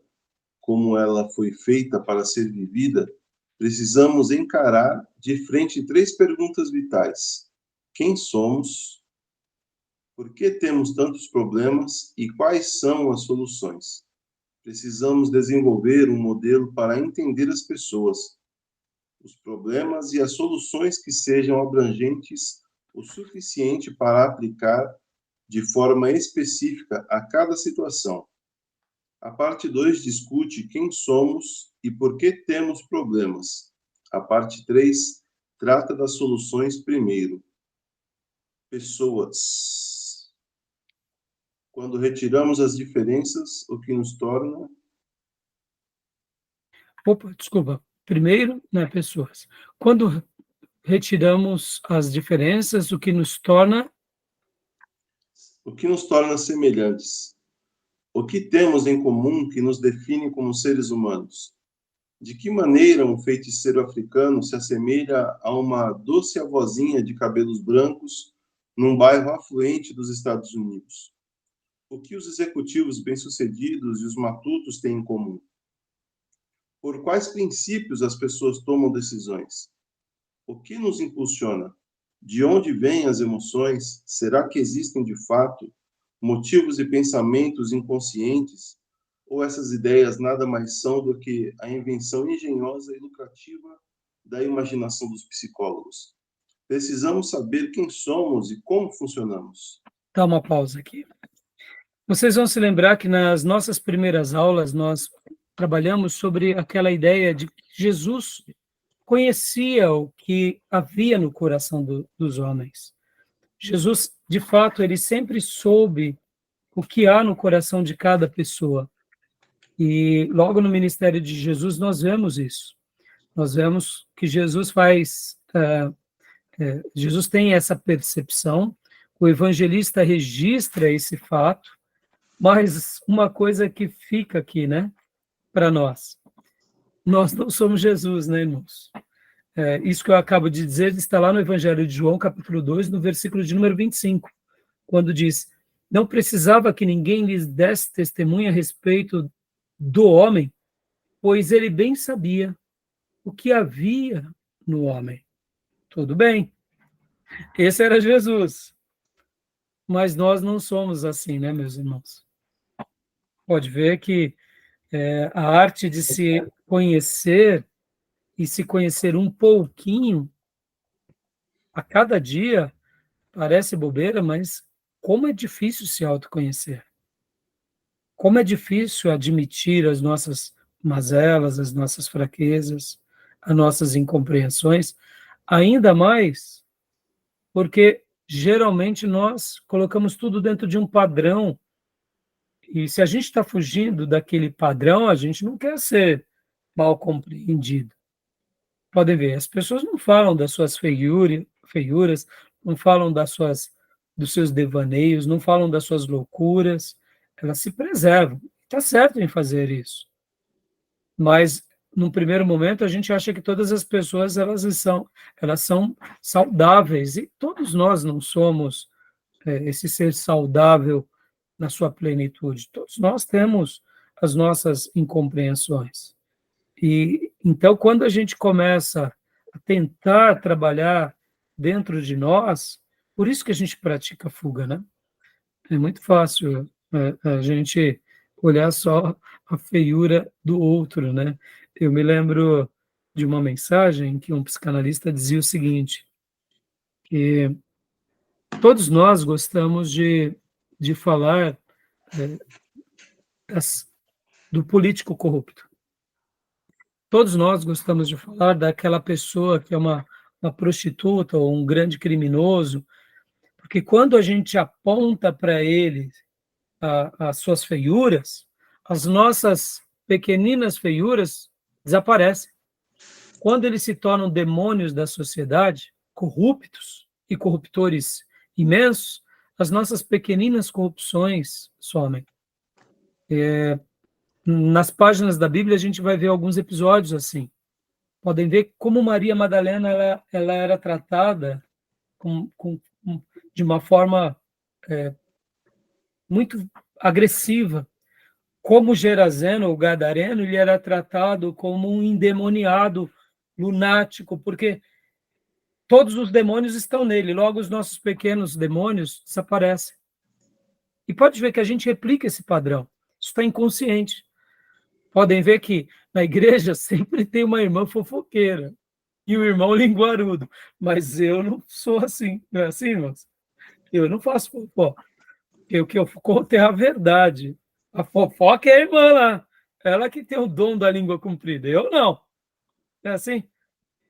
como ela foi feita para ser vivida, precisamos encarar de frente 3 perguntas vitais. Quem somos? Por que temos tantos problemas e quais são as soluções? Precisamos desenvolver um modelo para entender as pessoas, os problemas e as soluções que sejam abrangentes o suficiente para aplicar de forma específica a cada situação. A parte 2 discute quem somos e por que temos problemas. A parte 3 trata das soluções primeiro. Pessoas. Quando retiramos as diferenças, o que nos torna... Opa, desculpa. Primeiro, né, pessoas. Quando retiramos as diferenças, o que nos torna semelhantes. O que temos em comum que nos define como seres humanos? De que maneira um feiticeiro africano se assemelha a uma doce avózinha de cabelos brancos num bairro afluente dos Estados Unidos? O que os executivos bem-sucedidos e os matutos têm em comum? Por quais princípios as pessoas tomam decisões? O que nos impulsiona? De onde vêm as emoções? Será que existem, de fato, motivos e pensamentos inconscientes? Ou essas ideias nada mais são do que a invenção engenhosa e lucrativa da imaginação dos psicólogos? Precisamos saber quem somos e como funcionamos. Dá uma pausa aqui. Vocês vão se lembrar que nas nossas primeiras aulas nós trabalhamos sobre aquela ideia de que Jesus conhecia o que havia no coração dos homens. Jesus, de fato, ele sempre soube o que há no coração de cada pessoa. E logo no ministério de Jesus nós vemos isso. Nós vemos que Jesus Jesus tem essa percepção, o evangelista registra esse fato, mas uma coisa que fica aqui, né, para nós não somos Jesus, né, irmãos? Isso que eu acabo de dizer está lá no Evangelho de João, capítulo 2, no versículo de número 25, quando diz: não precisava que ninguém lhes desse testemunha a respeito do homem, pois ele bem sabia o que havia no homem. Tudo bem, esse era Jesus. Mas nós não somos assim, né, meus irmãos? Pode ver que a arte de se conhecer e se conhecer um pouquinho a cada dia parece bobeira, mas como é difícil se autoconhecer. Como é difícil admitir as nossas mazelas, as nossas fraquezas, as nossas incompreensões, ainda mais porque geralmente nós colocamos tudo dentro de um padrão, e se a gente está fugindo daquele padrão, a gente não quer ser mal compreendido. Podem ver, as pessoas não falam das suas feiuras, não falam dos seus devaneios, não falam das suas loucuras, elas se preservam. Está certo em fazer isso. Mas, num primeiro momento, a gente acha que todas as pessoas elas são saudáveis, e todos nós não somos esse ser saudável na sua plenitude. Todos nós temos as nossas incompreensões. E então, quando a gente começa a tentar trabalhar dentro de nós, por isso que a gente pratica a fuga, né? É muito fácil a gente olhar só a feiura do outro, né? Eu me lembro de uma mensagem que um psicanalista dizia o seguinte, que todos nós gostamos de falar do político corrupto. Todos nós gostamos de falar daquela pessoa que é uma prostituta ou um grande criminoso, porque quando a gente aponta para ele as suas feiuras, as nossas pequeninas feiuras desaparecem. Quando eles se tornam demônios da sociedade, corruptos e corruptores imensos, as nossas pequeninas corrupções somem. Nas páginas da Bíblia a gente vai ver alguns episódios assim. Podem ver como Maria Madalena ela era tratada de uma forma muito agressiva. Como Gerazeno, o gadareno, ele era tratado como um endemoniado, lunático, porque todos os demônios estão nele, logo os nossos pequenos demônios desaparecem. E pode ver que a gente replica esse padrão, isso está inconsciente. Podem ver que na igreja sempre tem uma irmã fofoqueira e o irmão linguarudo, mas eu não sou assim, não é assim, irmãos? Eu não faço fofoca, o que eu conto é a verdade. A fofoca é a irmã lá, ela que tem o dom da língua comprida, eu não. É assim?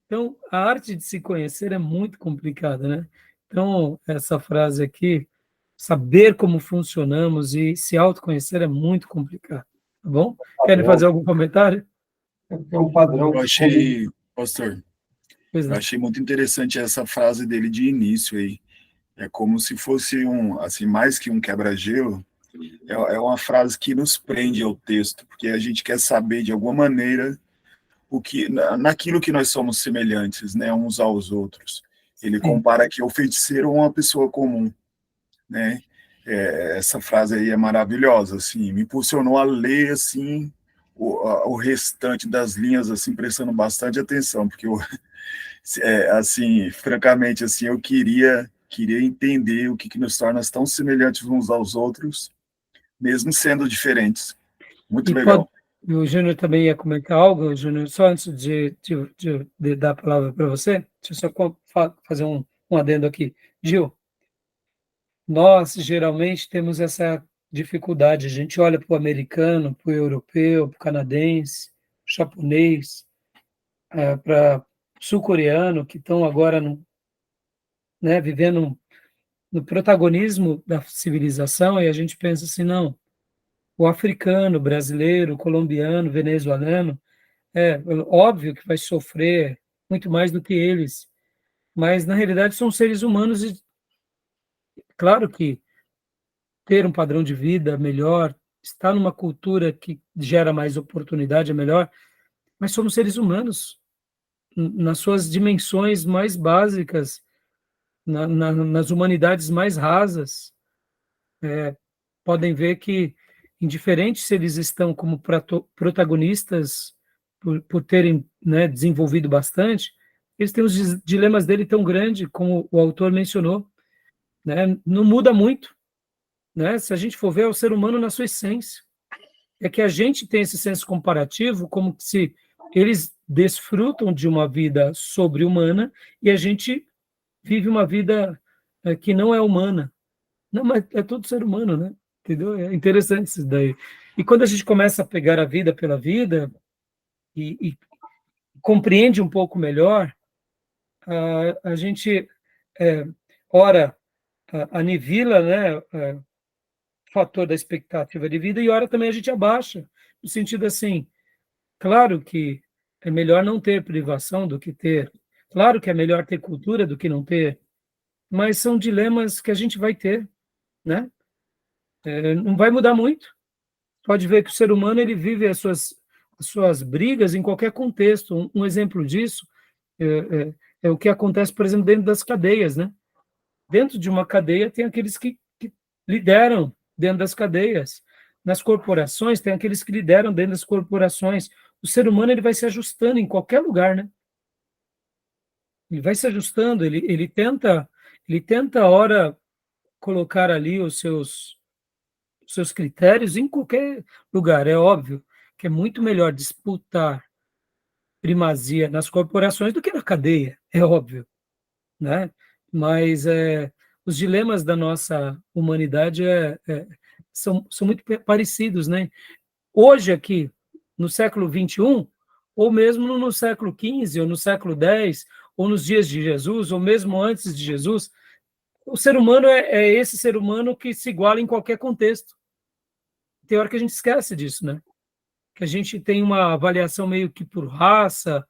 Então, a arte de se conhecer é muito complicada, né? Então, essa frase aqui, saber como funcionamos e se autoconhecer é muito complicado, tá bom? Querem fazer algum comentário? É um padrão. Eu achei, pastor, Pois eu não. achei muito interessante essa frase dele de início aí. É como se fosse assim, mais que um quebra-gelo, é uma frase que nos prende ao texto, porque a gente quer saber de alguma maneira naquilo que nós somos semelhantes, né, uns aos outros. Ele compara aqui o feiticeiro a uma pessoa comum, né? Essa frase aí é maravilhosa, assim, me impulsionou a ler assim o restante das linhas, assim, prestando bastante atenção, porque assim, francamente, assim, eu queria entender o que nos torna tão semelhantes uns aos outros, mesmo sendo diferentes. Muito legal. O Júnior também ia comentar algo, Júnior, só antes de dar a palavra para você, deixa eu só fazer um adendo aqui. Gil, nós geralmente temos essa dificuldade. A gente olha para o americano, para o europeu, para o canadense, japonês, para o sul-coreano, que estão agora né, vivendo no protagonismo da civilização, e a gente pensa assim, não, o africano, o brasileiro, o colombiano, o venezuelano, óbvio que vai sofrer muito mais do que eles, mas na realidade são seres humanos e claro que ter um padrão de vida melhor, estar numa cultura que gera mais oportunidade é melhor, mas somos seres humanos nas suas dimensões mais básicas, nas humanidades mais rasas. Podem ver que, indiferente se eles estão como protagonistas por terem, né, desenvolvido bastante, eles têm os dilemas dele tão grande, como o autor mencionou, né? Não muda muito, né? Se a gente for ver, é o ser humano na sua essência. É que a gente tem esse senso comparativo, como se eles desfrutam de uma vida sobre-humana e a gente vive uma vida que não é humana. Não, mas é todo ser humano, né? Entendeu? É interessante isso daí. E quando a gente começa a pegar a vida pela vida e compreende um pouco melhor, a gente, ora, anivila, né, o fator da expectativa de vida, e ora também a gente abaixa, no sentido assim, claro que é melhor não ter privação do que ter, claro que é melhor ter cultura do que não ter, mas são dilemas que a gente vai ter, né? Não vai mudar muito. Pode ver que o ser humano ele vive as suas brigas em qualquer contexto. Um exemplo disso é o que acontece, por exemplo, dentro das cadeias, né? Dentro de uma cadeia tem aqueles que lideram dentro das cadeias. Nas corporações tem aqueles que lideram dentro das corporações. O ser humano ele vai se ajustando em qualquer lugar, né? Ele vai se ajustando, ele tenta, ora, colocar ali os seus critérios em qualquer lugar. É óbvio que é muito melhor disputar primazia nas corporações do que na cadeia, é óbvio, né? Mas os dilemas da nossa humanidade são muito parecidos, né? Hoje aqui, no século XXI, ou mesmo no século XV, ou no século X, ou nos dias de Jesus, ou mesmo antes de Jesus, o ser humano é esse ser humano que se iguala em qualquer contexto. Tem hora que a gente esquece disso, né? Que a gente tem uma avaliação meio que por raça,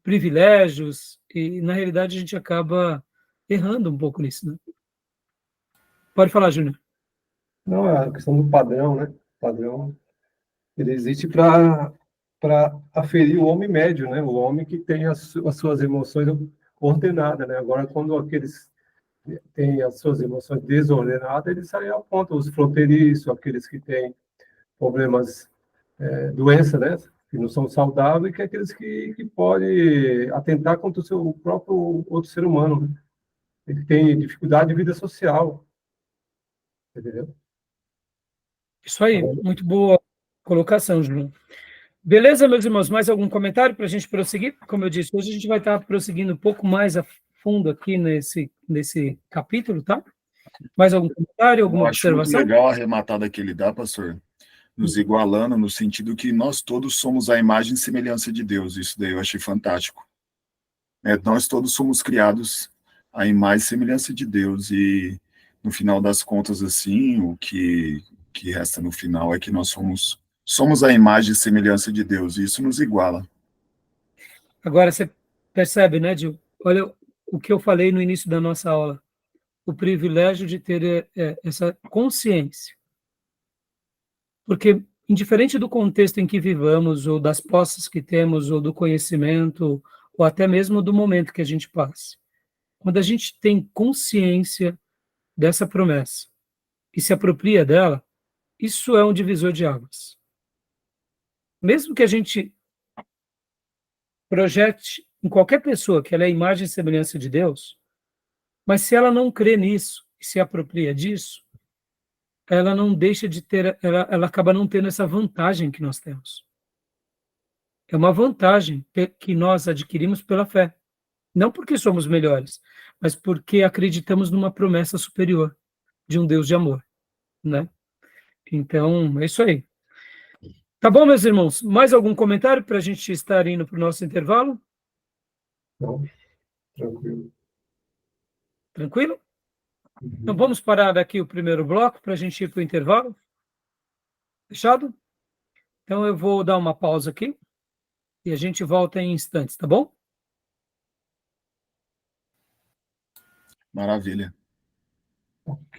privilégios, e na realidade a gente acaba errando um pouco nisso, né? Pode falar, Júnior. Não, é a questão do padrão, né? O padrão, ele existe para aferir o homem médio, né? O homem que tem as suas emoções ordenadas, né? Agora, quando aqueles têm as suas emoções desordenadas, eles saem ao ponto, os fronteiriços, aqueles que têm problemas, doença, né? Que não são saudáveis, que é aqueles que podem atentar contra o seu próprio outro ser humano, né? Ele tem dificuldade de vida social, entendeu? Isso aí, muito boa colocação, Júnior. Beleza, meus irmãos? Mais algum comentário para a gente prosseguir? Como eu disse, hoje a gente vai estar prosseguindo um pouco mais a fundo aqui nesse capítulo, tá? Mais algum comentário, Eu alguma acho muito observação? legal a arrematada que ele dá, pastor, nos igualando, no sentido que nós todos somos a imagem e semelhança de Deus. Isso daí eu achei fantástico. Nós todos somos criados à imagem e semelhança de Deus, e no final das contas, assim, o que resta no final é que nós somos a imagem e semelhança de Deus, e isso nos iguala. Agora você percebe, né, Gil? Olha o que eu falei no início da nossa aula. O privilégio de ter essa consciência. Porque, indiferente do contexto em que vivamos, ou das posses que temos, ou do conhecimento, ou até mesmo do momento que a gente passa, quando a gente tem consciência dessa promessa e se apropria dela, isso é um divisor de águas. Mesmo que a gente projete em qualquer pessoa que ela é a imagem e semelhança de Deus, mas se ela não crê nisso e se apropria disso, ela não deixa de ter, ela acaba não tendo essa vantagem que nós temos. É uma vantagem que nós adquirimos pela fé. Não porque somos melhores, mas porque acreditamos numa promessa superior de um Deus de amor, né? Então, é isso aí. Tá bom, meus irmãos? Mais algum comentário para a gente estar indo para o nosso intervalo? Não, tranquilo. Tranquilo? Então, vamos parar aqui o primeiro bloco para a gente ir para o intervalo. Fechado? Então, eu vou dar uma pausa aqui e a gente volta em instantes, tá bom? Maravilha.